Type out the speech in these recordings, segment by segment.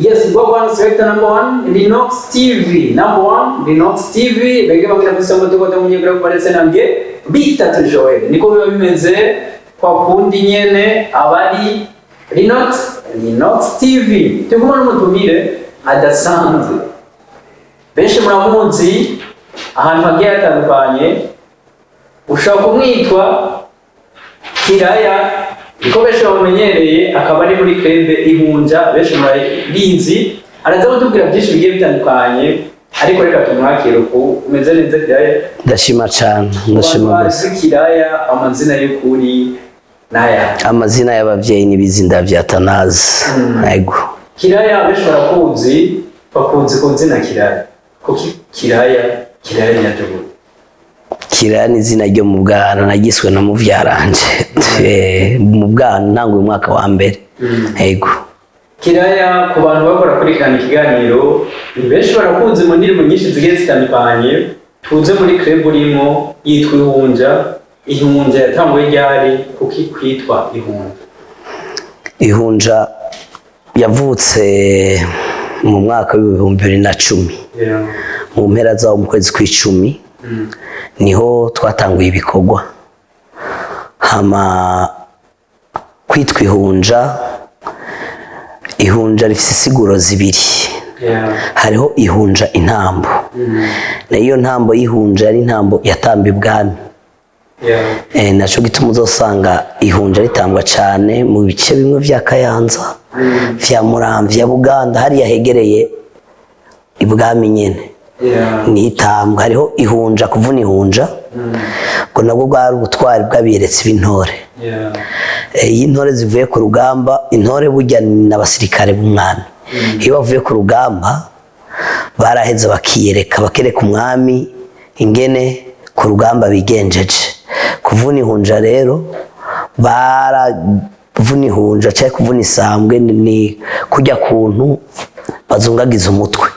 Yes, go on selector number 1 Linux TV. Number 1 Linux TV. Bege bakira kusoma tuko munyegera kubaretse nambye bitatu Joel. Niko biba bimeze kwa kundi nyene abari Linux TV. Tuguma n'umutumire adasanzwe. Benshi muramuzi ahantu hagiye hatandukanye. Ushaka kumwitwa Kiraya. Niko benshi bamenyereye akaba ari muri CLUB IHUNJA benshi murabizi araza kutubwira byinshi bigiye bitandukanye ariko reka tumwakire uko umeze neza Kiraya. Ndashima cyane ndashima Kiraya amazina y'ukuri naya amazina y'abavyeyi nibizinda vyatanazi yego Kiraya benshi barakuzi bakunze kuzina Kiraya kuki Kiraya nyajugu Kiraya ni izina ryo mu bwana nagiswe na muvyaranje mu bwana ntango umwaka wa mbere yego Kiraya ku bantu bakora kurikirana ikiganiro benshi barakunze mu ndirimbo nyinshi zigiye zitandukanye tuze muri CLUB urimo yitwa IHUNJA yatanguye ryari kuki kwitwa IHUNJA yavutse mu mwaka wa 2010 mu mpera zawo mu kwezi kw'icumi niho twatanguye ibikorwa hama kwitwa IHUNJA rifise siguro zibiri hariho IHUNJA intambo na iyo ntambo y'IHUNJA ari intambo yatamba ibwami naco gituma uzosanga IHUNJA ritambwa cyane mu bice bimwe vya Kayanza vya Muramvya Buganda hari yahegereye ibwami nyene ni itambwa hariho IHUNJA kuvuna IHUNJA ngo nabwo bwari ubutwari bw'abiyeretse b'intore iyi ntore zivuye ku rugamba intore burya n'abasirikare b'umwami iyo bavuye ku rugamba baraheze bakereka umwami ingene ku rugamba bigenjeje kuvuna IHUNJA rero baravuna IHUNJA cyangwa kuvuna isambwe ni kujya kuntu bazungagiza umutwe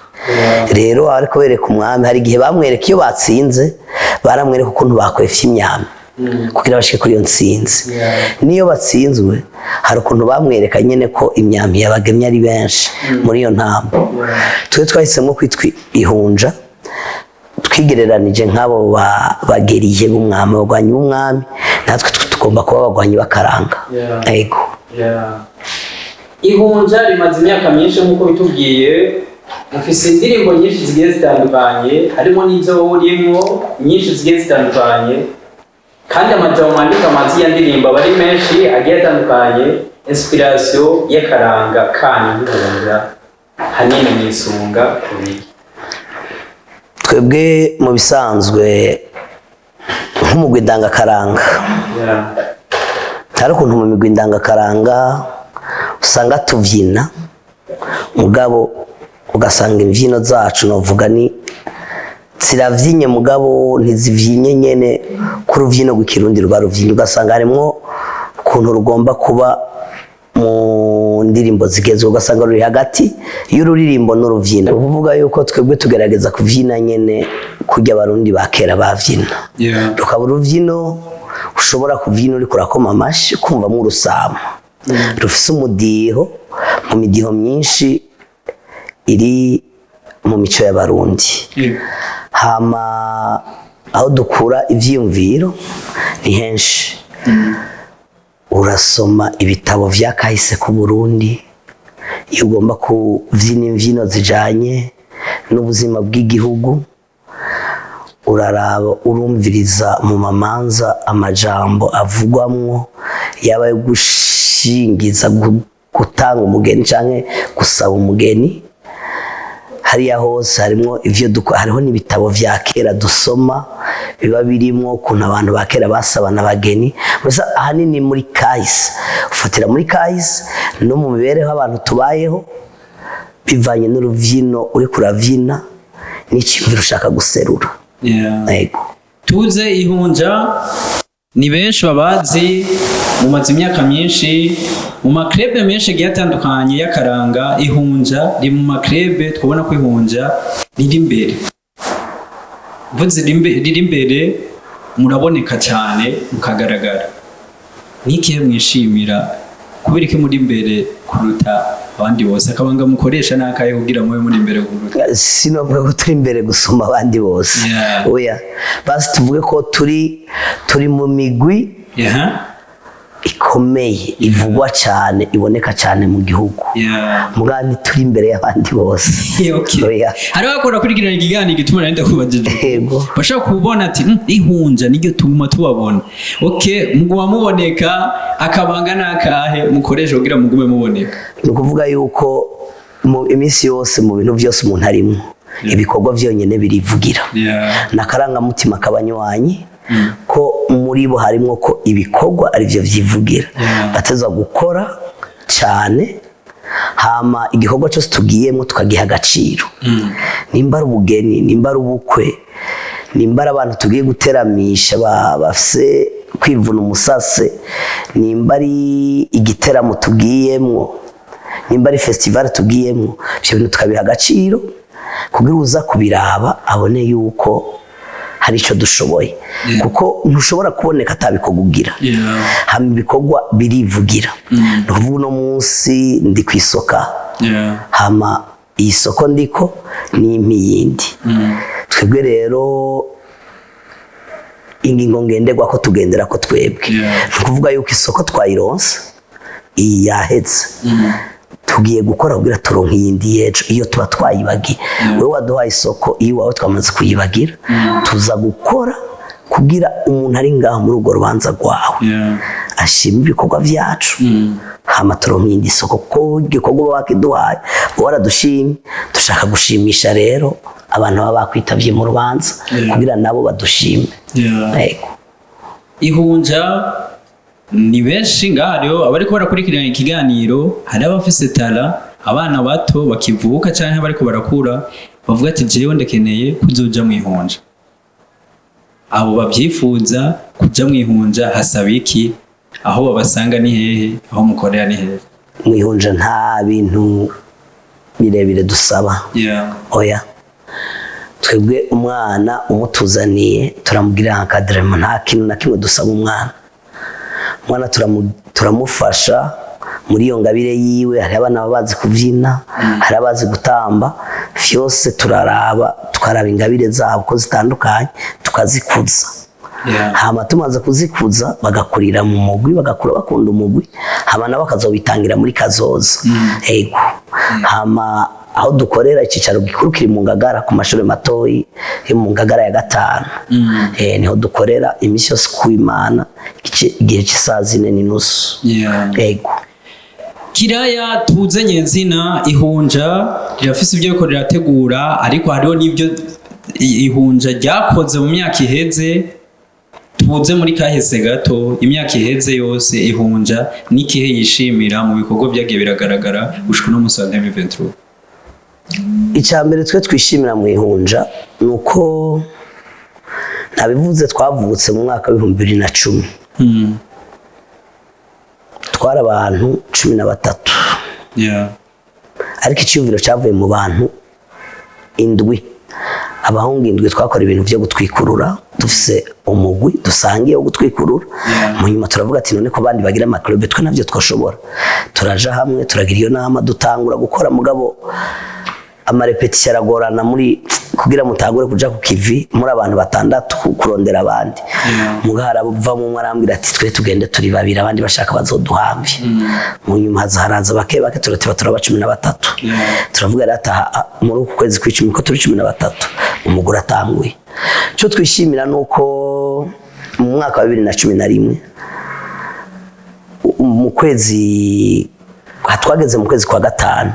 rero ariko bereka umwami hari igihe bamwereka iyo batsinze baramwereka ukuntu bakwefye imyami kugira bashike kuri iyo ntsinzi niyo batsinzwe hari ukuntu bamwereka nyene ko imyami yabagemye ari benshi muri iyo ntambo twe twahisemo kwitwa IHUNJA twigereranije nk'abo bageriye b'umwami bagwanyi b'umwami natwe tugomba kuba bagwanyi bakaranga yego IHUNJA rimaze imyaka myinshi nk'uko bitubwiye mufise indirimbo nyinshi zigiye zitandukanye harimo n'izo urimo nyinshi zigiye zitandukanye kandi amajambo mandika amazi ya ndirimbo aba ari menshi agiye atandukanye inspiration y'akaranga kanyu n'IHUNJA hanini mwisunga kubiki twebwe mu bisanzwe nk'umugwi ndangakaranga hari ukuntu mu migwi ndangakaranga usanga tuvyina mugabo ugasanga imvyino zacu novuga ni ziravyinye mugabo ntizivyinye nyene ku ruvyino rw'ikirundi rwa ruvyinye ugasanga harimwo ukuntu rugomba kuba mu ndirimbo zigezwe ugasanga ruri hagati y'ururirimbo n'uruvyino uvuga yuko twebwe tugerageza kuvyina nyene kurya abarundi bakera bavyina rukaba uruvyino ushobora kuvyina uri kurakoma amashi kumvamwo urusamo rufise umudiho mu midiho myinshi iri mu mico y'abarundi hama aho dukura ivyiyumviro ni henshi urasoma ibitabo vya kahise ku Burundi iyo ugomba kuvyina imvyino zijanye n'ubuzima bw'igihugu uraraba urumviriza mu mamanza amajambo avugwamwo yaba yo gushingiza gutanga umugeni canke gusaba umugeni hariya hose harimo ivyo hariho n'ibitabo vya kera dusoma biba birimo kuntu abantu bakera basabana abageni gusa ahanini muri kahise ufatira muri kahise no mu mibereho abantu tubayeho bivanye n'uruvyino uri kuravyina n'icimviro ushaka guserura yego tuze IHUNJA ni benshi babazi mu mazi imyaka myinshi mu maklebe menshi agiye atandukanye y'akaranga IHUNJA ri mu maklebe twabona ko IHUNJA riri imbere vuze riri imbere muraboneka cyane mukagaragara n'ikihe mwishimira kubera iki muri imbere kuruta abandi bose akabanga mukoresha nakaye kugira mwe muri imbere kuruta sinovuga ko turi imbere gusoma abandi bose oya basi tuvuge ko turi mu migwi ikomeye ivugwa cyane iboneka cyane mu gihugu mugandi turi imbere y'abandi bose hari bakora kurikirana ikiganiro gituma nenda kubajije bashaka kubona ati ihunja niryo tuguma tubabona muguma muboneka akabanga nakahe mukoresha kugira mugume muboneka nukuvuga yuko mu iminsi yose mu bintu byose umuntu arimo ibikorwa byonyene birivugira nakaranga mutima kabanywanyi ko muri bo harimo ko ibikorwa ari byo vyivugira bateza gukora cyane hama igikorwa cyose tugiyemo tukagiha agaciro nimba ari ubugeni nimba ari ubukwe nimba ari abantu tugiye guteramisha bafise kwivuna umusase nimba ari igiteramo tugiyemo nimba ari festival tugiyemo byo bintu tukabiha agaciro kugira uza kubiraba abone yuko hari icyo dushoboye kuko ntushobora kuboneka atabikogugira hama ibikorwa birivugira nukuvuga uno munsi ndi ku isoka hama iyi soko ndiko n'impi yindi twebwe rero ingingo ngenderwa ko tugendera ko twebwe nukuvuga yuko isoko twayironse iyi yahetse tugiye gukora kugira turonke iyindi yejo iyo tuba twayibagiye wewe waduhaye isoko iyo wawe twamaze kuyibagira tuza gukora kugira umuntu ari ngaho muri urwo rubanza rwawe ashima ibikorwa byacu hama turonke iyindi soko kuko igikorwa bakiduhaye waradushimye dushaka gushimisha rero abantu baba bakwitavye mu rubanza kugira nabo badushime ihunja ni benshi ngaho abariko barakurikirana ikiganiro hari abafise tala abana bato bakivuka cyane abariko barakura bavuga ati jewe ndekeneye kuzoja mu ihunja abo bavyifuza kuja mu ihunja hasaba iki aho babasanga ni hehe aho mukorera ni hehe mu ihunja nta bintu birebire dusaba oya twebwe umwana umutuzaniye turamubwira akadrema nta kintu na kimwe dusaba umwana turamufasha muri iyo ngabire yiwe hari abana babazi kuvyina hari abazi gutamba vyose tukaraba ingabire zabo ko zitandukanye tukazikuza hama tumaze kuzikuza bagakurira mu mugwi bagakura bakunda umugwi hama nabo bakazobitangira muri kazoza ego hama aho dukorera icicaro gikuru kiri mu Ngagara ku mashuri matoyi yo mu Ngagara ya 5 niho dukorera imisi yose kuimana igihe cy'isaha 4:30 ego Kiraya tuze nyenzina ihunja rirafise ibyo biko rirategura ariko hariho n'ibyo ihunja ryakoze mu myaka iheze tuze muri kahise gato imyaka iheze yose ihunja n'ikihe yishimira mu bikorwa byagiye biragaragara gushika no musa 2023 Icambere twe twishimira mu ihunja nuko nabivuze twavutse mu mwaka wa 2010 twara abantu 13 ariko icyumviro cyavuye mu bantu indwi abahungu indwi twakora ibintu byo gutwikurura dufise umugwi dusangiye wo gutwikurura mu nyuma turavuga ati none ko bandi bagira amaklube twe navyo twoshobora turaja hamwe turagira iyo nama dutangura gukora mugabo amarepetition aragorana muri kugira mutagure kuja ku kivi muri abantu batandatu kurondera abandi mugara buva mu marambira ati twe tugende turi babiri abandi bashaka bazoduhamvye mu nyuma hazaraza bake turatiba turaba 13 turavuga rata muri uku kwezi kw'icumi ko turi 13 umugura atanguye cyo twishimira nuko mu mwaka wa 2011 mu kwezi twageze mu kwezi kwa 5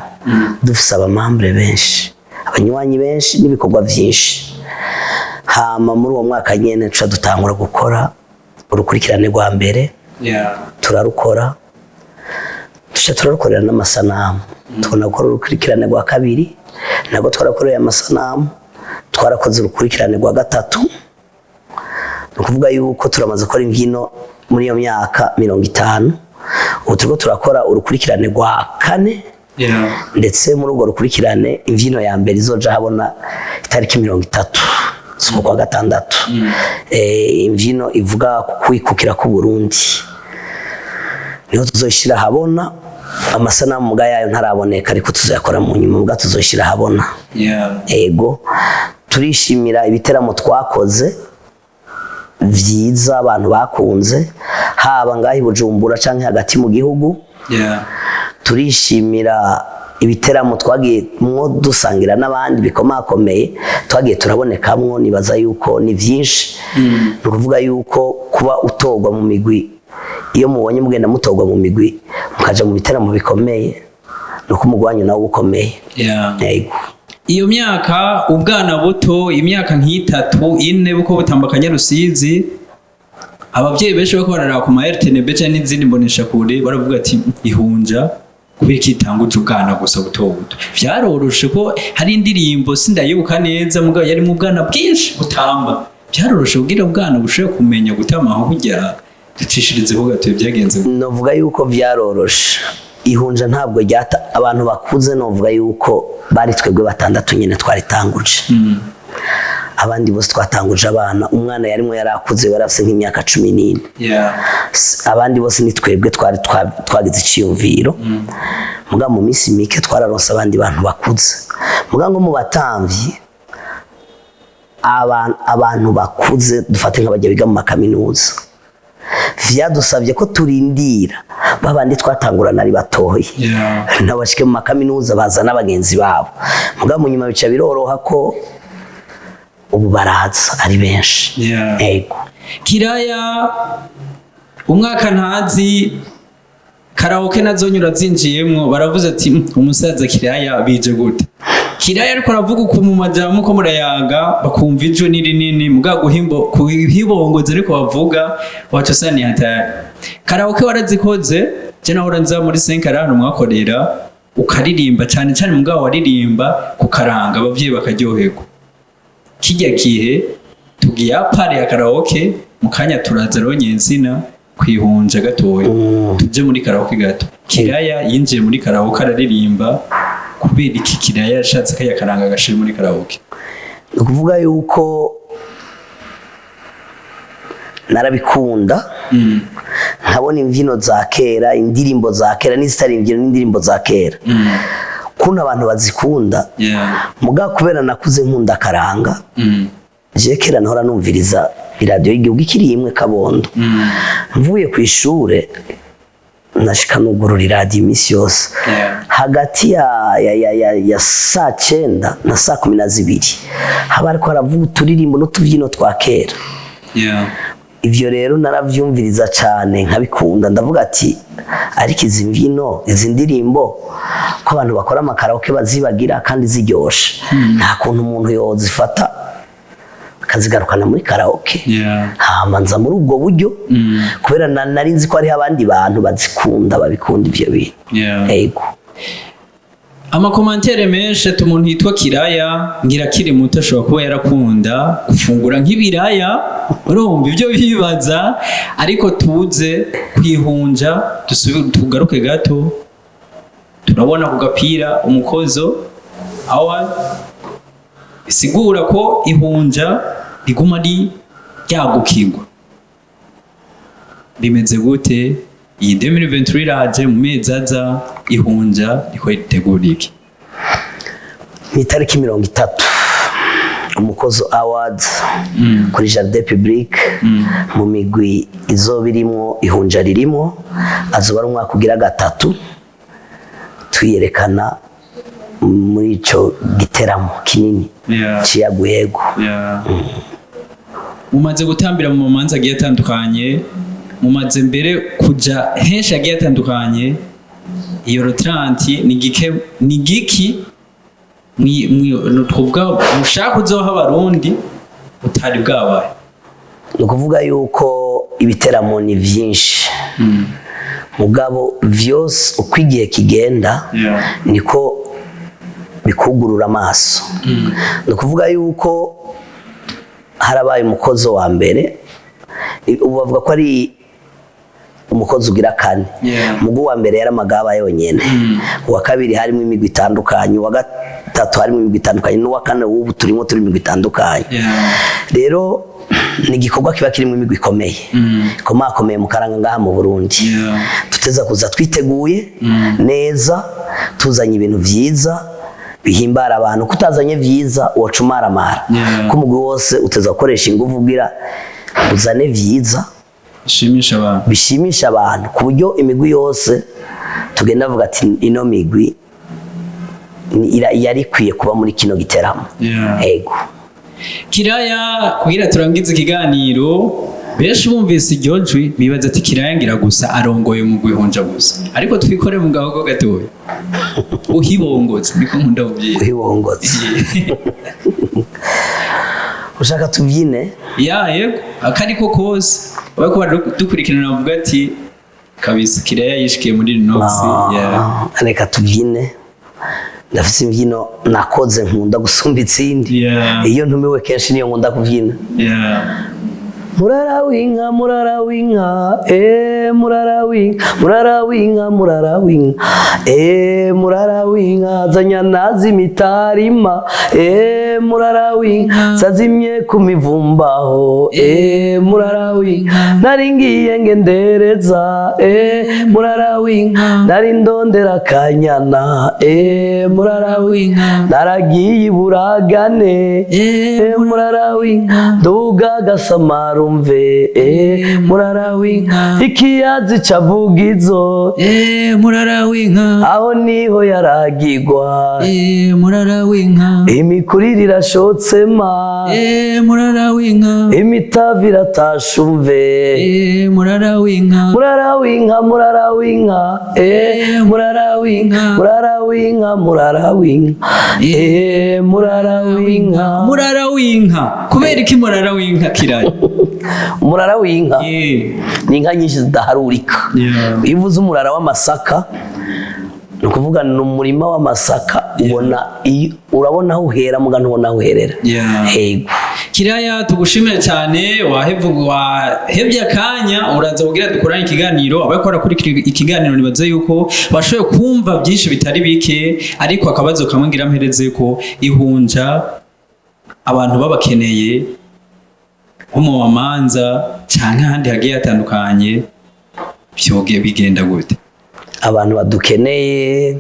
dufise abamambre benshi abanywanyi benshi n'ibikorwa byinshi hama muri uwo mwaka nyene tuca dutangura gukora urukurikirane rwa mbere turarukora tuca turarukorera n'amasanamu tubona gukora urukurikirane rwa kabiri nabwo twarakoreye amasanamu twarakoze urukurikirane rwa 3 nukuvuga yuko turamaze gukora imbyino muri iyo myaka 50 ubu turiko turakora urukurikirane rwa 4 ndetse muri urwo rukurikirane imbyino ya mbere izoja habona itariki 30 z'ukwa gatandatu imbyino ivuga kwikukira ku Burundi niho tuzoshira habona amasanamu muga yayo ntaraboneka ariko tuzayakora mu nyuma muga tuzoshira habona ego turishimira ibiteramo twakoze vyiza abantu bakunze haba ngahi Bujumbura canke hagati mu gihugu turishimira ibiteramo twagiye mwo dusangira n'abandi bikomakomeye twagiye turabonekamwo nibaza yuko ni vyinshi nukuvuga yuko kuba utogwa mu migwi iyo mubonye mugenda mutogwa mu migwi mukaja mu biteramo bikomeye nuko umugwanyu nawo ukomeye yego iyo myaka ubwana buto imyaka nk'itatu ine buko butambakanya Rusizi abavyeyi benshi bako barara ku ma RTNB cyane n'izindi mbonesha kure baravuga ati ihunja kubera kitanguje ubwana gusa buto buto vyaroroshe ko hari indirimbo sindayibuka neza mugabo yari mu bwana bwinshi butamba byaroroshe kugira ubwana bushoye kumenya gutama aho kujya ducishirize ho gato byagenze novuga yuko vyaroroshe ihunja ntabwo ryata abantu bakuze novuga yuko bari twebwe batandatu nyene twaritanguje abandi bose twatanguje abana umwana yarimo yarakuze warafise nk'imyaka 14 abandi bose ni twebwe twari twagize iciyumviro muga mu minsi mike twararonse abandi bantu bakuze muga ngo mu batamvyi abantu bakuze dufate nk'abajya biga mu makaminuza vyadusabye ko turindira babandi twatangurana ari batoye nabashike mu makaminuza baza n'abagenzi babo muga mu nyuma bica biroroha ko ubu baraza ari benshi yego Kiraya umwaka ntazi karaoke nazonyura zinjiyemwo baravuze ati umusaza Kiraya bije gute Kiraya ariko aravuga uko mu majambo ko murayaga bakumva ijwe nini muga kuhibongoza ariko bavuga wacu sani hata karaoke warazikoze je naho nza muri 5 arano mwakorera ukaririmba cyane cyane mugabo waririmba kukaranga abavyeyi bakaryoherwa kijya kihe tugiye apare ya karaoke mukanya turaza ronyenzina kwihunja gatoya tuje muri karaoke gato Kiraya yinjiye muri karaoke araririmba kubera iki Kiraya yashatse kaya karanga gashiri muri karaoke ukuvuga yuko narabikunda nkabona imvino za kera indirimbo za kera n'izitari imvino n'indirimbo za kera kuna abantu bazikunda muga kubera nakuze nkunda karanga je kera nahora numviriza iradio y'igihugu ikiri imwe Kabondo mvuye ku ishure nashika nugurura iradio imisi yose hagati ya saa 9 na saa 12 haba ariko haravuga uturirimbo n'utuvyino twa kera ivyo rero naravyumviriza cyane nkabikunda ndavuga ati ariko izi mvino izi ndirimbo ko abantu bakora amakaraoke bazibagira kandi ziryoshe nta kuntu umuntu yozifata akazigarukana muri karaoke hamanza muri ubwo buryo kubera nari nzi ko ari abandi bantu bazikunda babikunda ivyo bintu yego amakomantere menshi ati umuntu yitwa Kiraya ngira kiri muto ashobora kuba yarakunda gufungura nk'ibiraya urumva ibyo bibaza ariko tuze kwihunja tugaruke gato turabona ku gapira umukozo awa isigura ko ihunja riguma ryagukirwa bimeze gute iyi 2023 iraje mu mezi aza ihunja riko itegurike ni tariki 30 umukozo awards kuri Jardin Public mu migwi izobirimwo ihunja ririmo azoba ari umwaka ugira gatatu tuyerekana muri ico giteramo kinini ciyaguyego mumaze gutambira mu manza agiye atandukanye mumaze mbere kuja henshi agiye atandukanye iyo rotranti ni giki twovuga mushaka uzoha abarundi utari bwabaye nukuvuga yuko ibiteramo ni vyinshi mugabo vyose uko igihe kigenda niko bikugurura amaso nukuvuga yuko harabaye umukozo wa mbere ubu bavuga ko ari umukozi ugira kane mugu wa mbere yari amagaba yonyene uwa kabiri harimo imigwi itandukanye uwa gatatu harimo imigwi itandukanye n'uwa kane ubu turimo imigwi itandukanye rero ni igikorwa kiba kirimo imigwi ikomeye komakomeye mu karanga ngaha mu Burundi tuteza kuza twiteguye neza tuzanye ibintu vyiza bihimbara abantu kutazanye vyiza uwacumaramara ko umugwi wose uteza gukoresha ingufu bwira uzane vyiza bishimisha abantu ku buryo imigwi yose tugenda avuga ati ino migwi yari kwiye kuba muri kino giteramo ego Kiraya kugira turangize ikiganiro benshi bumvise iryo jwi bibaza ati Kiraya ngira gusa arongoye umugwi ihunja gusa ariko twikore mu gaho gatoya uhibongoze niko nkunda ubyira uhibongoze ushaka tubyine yego akariko kose bako dukurikirana bavuga ati kabisa Kiraya yishikiye muri Nox reka tubyine ndafite imbyino nakoze nkunda gusumba itsindi iyo ntumiwe kenshi niyo nkunda kubyina murara winka murara winka murara winka murara winka murara winka murara winka zanyana zimitarima murara winka zazimye kumivumbaho murara winka naringiye ngendereza murara winka narindondera kanyana murara winka naragiye buragane murara winka duga gasamaro murara winka ikiyazi cavugizo murara winka aho niho yaragirwa murara winka imikurire irashotsema murara winka imitavi iratashumve murara winka murara winka murara winka murara winka murara winka murara winka murara winka murara winka kubera iki murara winka Kiraya umurara w'inka ni inka nyinshi zidaharurika iyo uvuze umurara w'amasaka ni ukuvuga ni umurima w'amasaka urabona aho uhera muga ntubona aho uherera yego Kiraya tugushimire cyane wahebye akanya uraza kugira dukorane ikiganiro abakora kuri ikiganiro nibaze yuko bashoboye kumva byinshi bitari bike ariko akabazo kamwe ngira mpereze ko ihunja abantu babakeneye mu mamanza cyane handi hagiye hatandukanye byoge bigenda gute abantu badukeneye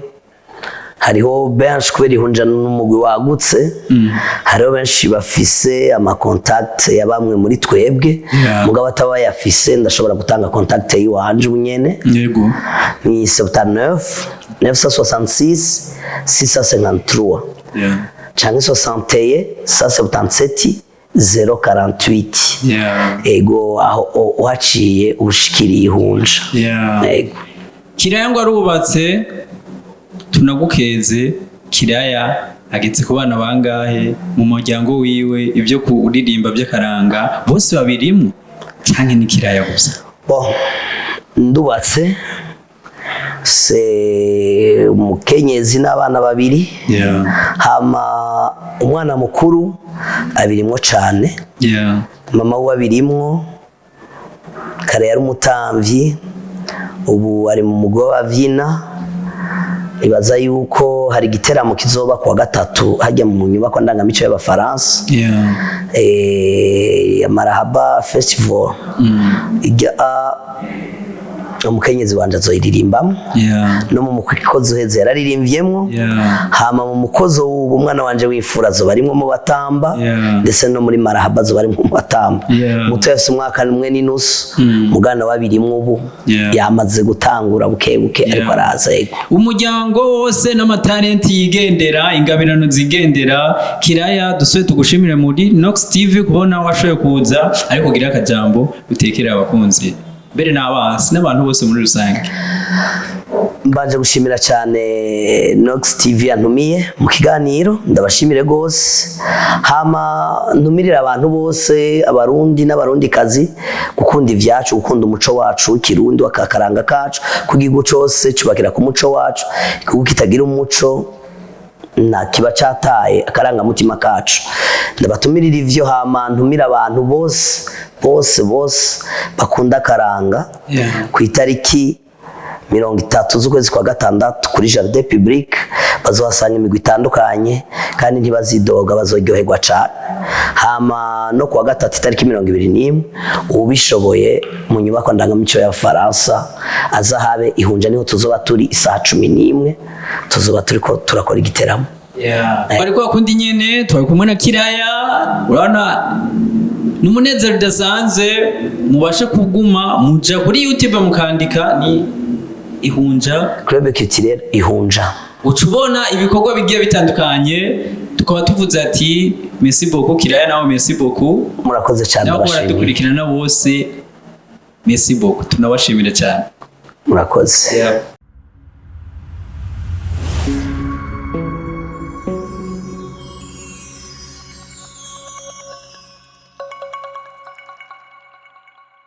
hariho benshi kubera ihunja n'umugwi wagutse hariho benshi bafise ama contact ya bamwe muri twebwe mugabo atabayafise ndashobora gutanga contact yiwanje unyene yego ni 79 966 653 canke 61 177 048 ego aho uhaciye ushikiriye ihunja ego Kiraya ngo arubatse tunagukeze Kiraya ageze ku bana bangahe mu muryango wiwe ibyo kuririmba by'akaranga bose babirimwo canke ni Kiraya gusa ndubatse se umukenyezi n'abana babiri hama umwana mukuru abirimwo cane mama we abirimwo kare yari umutamvyi ubu ari mu mugwi w'abavyina ibaza yuko hari igiteramo kizoba kuwa gatatu hajya mu nyubako ndangamico y'abafaransa Marahaba Festival umukenyezi wanje azoyiririmbamo no mu mukozi uheze yararirimvyemwo hama mu mukozi w'ubu umwana wanje w'imfura azoba arimwo mu batamba ndetse no muri Marahaba azoba arimwo mu batamba muto yafise umwaka n'umwe n'inusu mugana wabirimwo ubu yamaze gutangura buke ariko araza yego umuryango wose n'amatalenti yigendera ingabirano zigendera Kiraya dusoye tugushimire muri Nox TV kubona washoye kuza ariko gira akajambo utekera abakunzi mbere n'abansi n'abantu bose muri rusange mbanje gushimira cyane Nox TV yantumiye mu kiganiro ndabashimire gose hama ntumirira abantu bose abarundi n'abarundi kazi gukunda ivyacu gukunda umuco wacu kirundi wakakaranga kacu kugigo cose cubakira ku muco wacu kuko kitagira umuco na kiba cataye akaranga mutima kacu ndabatumirira ivyo hama ntumira abantu bose bakunda karanga ku itariki 30 z'ukwezi kwa gatandatu kuri Jardin Public bazohasanga imigwi itandukanye kandi ntibazidoga bazoryoherwa cyane. Hama no kuwa gatatu itariki 21 ubishoboye mu nyubako ndangamico ya Faransa azahabe ihunja niho tuzoba turi isaha 11 tuzoba turiko turakora igiteramo. Bari kwa kundi nyene twari kumwe na Kiraya, urabona numunezero udasanzwe mubashe kuguma muja kuri YouTube mukandika ni ihunja Club ihunja, ucubona ibikorwa bigiye bitandukanye, tukaba tuvuze ati merci beaucoup Kiraya, nawe merci beaucoup, murakoze cyane bashimira dukurikirana bose, merci beaucoup, tunabashimira cyane, murakoze.